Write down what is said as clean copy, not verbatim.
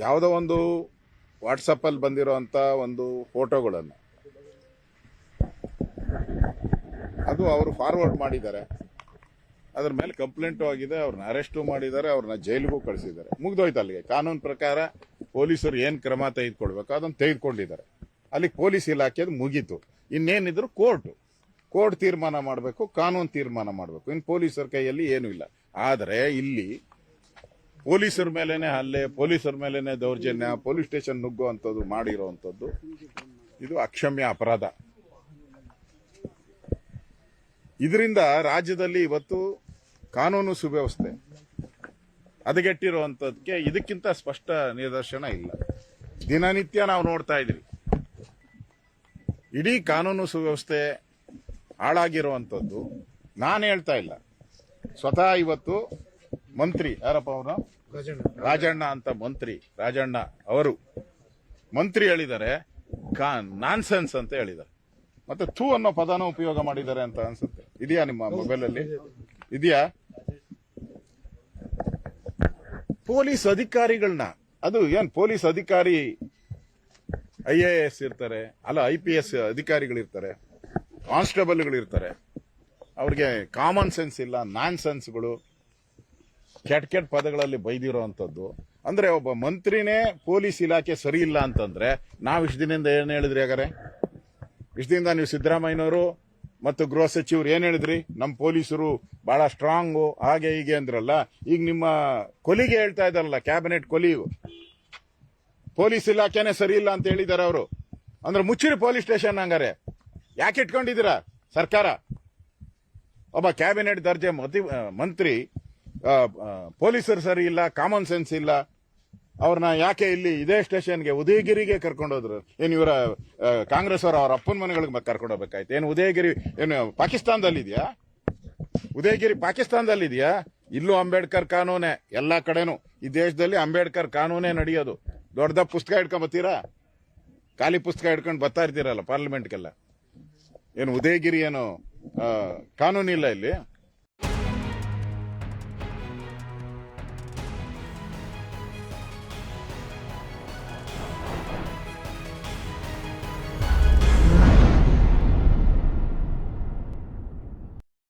ಯಾವುದೋ ಒಂದು ವಾಟ್ಸಪ್ಪಲ್ಲಿ ಬಂದಿರೋಂಥ ಒಂದು ಫೋಟೋಗಳನ್ನು ಅದು ಅವರು ಫಾರ್ವರ್ಡ್ ಮಾಡಿದ್ದಾರೆ. ಅದ್ರ ಮೇಲೆ ಕಂಪ್ಲೇಂಟು ಆಗಿದೆ, ಅವ್ರನ್ನ ಅರೆಸ್ಟು ಮಾಡಿದ್ದಾರೆ, ಅವ್ರನ್ನ ಜೈಲಿಗೂ ಕಳಿಸಿದ್ದಾರೆ. ಮುಗ್ದೋಯ್ತು ಅಲ್ಲಿಗೆ. ಕಾನೂನು ಪ್ರಕಾರ ಪೊಲೀಸರು ಏನು ಕ್ರಮ ತೆಗೆದುಕೊಳ್ಬೇಕು ಅದನ್ನು ತೆಗೆದುಕೊಂಡಿದ್ದಾರೆ. ಅಲ್ಲಿಗೆ ಪೊಲೀಸ್ ಇಲಾಖೆದು ಮುಗೀತು. ಇನ್ನೇನಿದ್ರು ಕೋರ್ಟ್ ತೀರ್ಮಾನ ಮಾಡಬೇಕು, ಕಾನೂನು ತೀರ್ಮಾನ ಮಾಡಬೇಕು. ಇನ್ನು ಪೊಲೀಸರ ಕೈಯಲ್ಲಿ ಏನೂ ಇಲ್ಲ. ಆದರೆ ಇಲ್ಲಿ ಪೊಲೀಸರ ಮೇಲೇನೆ ಹಲ್ಲೆ, ಪೊಲೀಸರ ಮೇಲೇನೆ ದೌರ್ಜನ್ಯ, ಪೊಲೀಸ್ ಸ್ಟೇಷನ್ ನುಗ್ಗುವಂಥದ್ದು ಮಾಡಿರುವಂಥದ್ದು ಇದು ಅಕ್ಷಮ್ಯ ಅಪರಾಧ. ಇದರಿಂದ ರಾಜ್ಯದಲ್ಲಿ ಇವತ್ತು ಕಾನೂನು ಸುವ್ಯವಸ್ಥೆ ಹದಗೆಟ್ಟಿರುವಂಥದ್ದಕ್ಕೆ ಇದಕ್ಕಿಂತ ಸ್ಪಷ್ಟ ನಿದರ್ಶನ ಇಲ್ಲ. ದಿನನಿತ್ಯ ನಾವು ನೋಡ್ತಾ ಇದ್ದೀವಿ. ಇಡೀ ಕಾನೂನು ಸುವ್ಯವಸ್ಥೆ ಹಾಳಾಗಿರುವಂಥದ್ದು ನಾನು ಹೇಳ್ತಾ ಇಲ್ಲ. ಸ್ವತಃ ಇವತ್ತು ಮಂತ್ರಿ ಯಾರಪ್ಪ ಅವನು, ರಾಜಣ್ಣ ಅಂತ ಮಂತ್ರಿ, ರಾಜಣ್ಣ ಅವರು ಮಂತ್ರಿ ಹೇಳಿದ್ದಾರೆ, ನಾನ್ಸೆನ್ಸ್ ಅಂತ ಹೇಳಿದ್ದಾರೆ. ಮತ್ತೆ ಥೂ ಅನ್ನೋ ಪದನ ಉಪಯೋಗ ಮಾಡಿದ್ದಾರೆ ಅಂತ ಅನ್ಸುತ್ತೆ. ಇದೆಯಾ ನಿಮ್ಮ ಮೊಬೈಲ್ ಅಲ್ಲಿ? ಇದೆಯಾ? ಪೊಲೀಸ್ ಅಧಿಕಾರಿಗಳನ್ನ, ಅದು ಏನ್ ಪೊಲೀಸ್ ಅಧಿಕಾರಿ IAS ಇರ್ತಾರೆ, ಅಲ್ಲ IPS ಅಧಿಕಾರಿಗಳಿರ್ತಾರೆ, ಕಾನ್ಸ್ಟೇಬಲ್ಗಳಿರ್ತಾರೆ. ಅವ್ರಿಗೆ ಕಾಮನ್ ಸೆನ್ಸ್ ಇಲ್ಲ, ನಾನ್ ಸೆನ್ಸ್ಗಳು, ಕೆಟ್ಟ ಪದಗಳಲ್ಲಿ ಬೈದಿರೋಂಥದ್ದು. ಅಂದ್ರೆ ಒಬ್ಬ ಮಂತ್ರಿನೇ ಪೊಲೀಸ್ ಇಲಾಖೆ ಸರಿ ಇಲ್ಲ ಅಂತಂದ್ರೆ ನಾವು ಇಷ್ಟು ದಿನದಿಂದ ಏನ್ ಹೇಳಿದ್ರಿ? ಹಾಗಾರೆ ಇಷ್ಟು ದಿನದಿಂದ ನೀವು ಸಿದ್ದರಾಮಯ್ಯನವರು ಮತ್ತು ಗೃಹ ಸಚಿವರು ಏನ್ ಹೇಳಿದ್ರಿ? ನಮ್ಮ ಪೊಲೀಸರು ಬಹಳ ಸ್ಟ್ರಾಂಗು, ಹಾಗೆ ಹೀಗೆ ಅಂದ್ರಲ್ಲ. ಈಗ ನಿಮ್ಮ ಕೊಲಿಗೆ ಹೇಳ್ತಾ ಇದ್ದಾರಲ್ಲ, ಕ್ಯಾಬಿನೆಟ್ ಕೊಲಿಯು, ಪೊಲೀಸ್ ಇಲಾಖೆನೇ ಸರಿ ಇಲ್ಲ ಅಂತ ಹೇಳಿದ್ದಾರೆ ಅವರು. ಅಂದ್ರೆ ಮುಚ್ಚಿರಿ ಪೊಲೀಸ್ ಸ್ಟೇಷನ್. ಹಂಗಾರೆ ಯಾಕೆ ಇಟ್ಕೊಂಡಿದ್ದೀರಾ ಸರ್ಕಾರ? ಒಬ್ಬ ಕ್ಯಾಬಿನೆಟ್ ದರ್ಜೆ ಮಂತ್ರಿ ಪೊಲೀಸರು ಸರಿ ಇಲ್ಲ, ಕಾಮನ್ ಸೆನ್ಸ್ ಇಲ್ಲ, ಅವ್ರನ್ನ ಯಾಕೆ ಇಲ್ಲಿ ಇದೇ ಸ್ಟೇಷನ್ಗೆ ಉದಯಗಿರಿಗೆ ಕರ್ಕೊಂಡೋದ್ರು? ಏನು ಇವರ ಕಾಂಗ್ರೆಸ್ ಅವ್ರ ಅಪ್ಪನ ಮನೆಗಳಿಗೆ ಕರ್ಕೊಂಡು ಹೋಗ್ಬೇಕಾಯ್ತು? ಏನು ಉದಯಗಿರಿ ಏನು ಪಾಕಿಸ್ತಾನದಲ್ಲಿದೆಯಾ? ಉದಯಗಿರಿ ಪಾಕಿಸ್ತಾನದಲ್ಲಿದೆಯಾ? ಇಲ್ಲೂ ಅಂಬೇಡ್ಕರ್ ಕಾನೂನೇ, ಎಲ್ಲಾ ಕಡೆನೂ ಈ ದೇಶದಲ್ಲಿ ಅಂಬೇಡ್ಕರ್ ಕಾನೂನೇ ನಡೆಯೋದು. ದೊಡ್ಡ ಪುಸ್ತಕ ಹಿಡ್ಕೊಂಡ್ ಬರ್ತೀರಾ? ಖಾಲಿ ಪುಸ್ತಕ ಹಿಡ್ಕೊಂಡು ಬರ್ತಾ ಇರ್ತೀರಲ್ಲ ಪಾರ್ಲಿಮೆಂಟ್ಗೆಲ್ಲ. ಏನು ಉದಯಗಿರಿ ಏನು ಕಾನೂನಿಲ್ಲ ಇಲ್ಲಿ?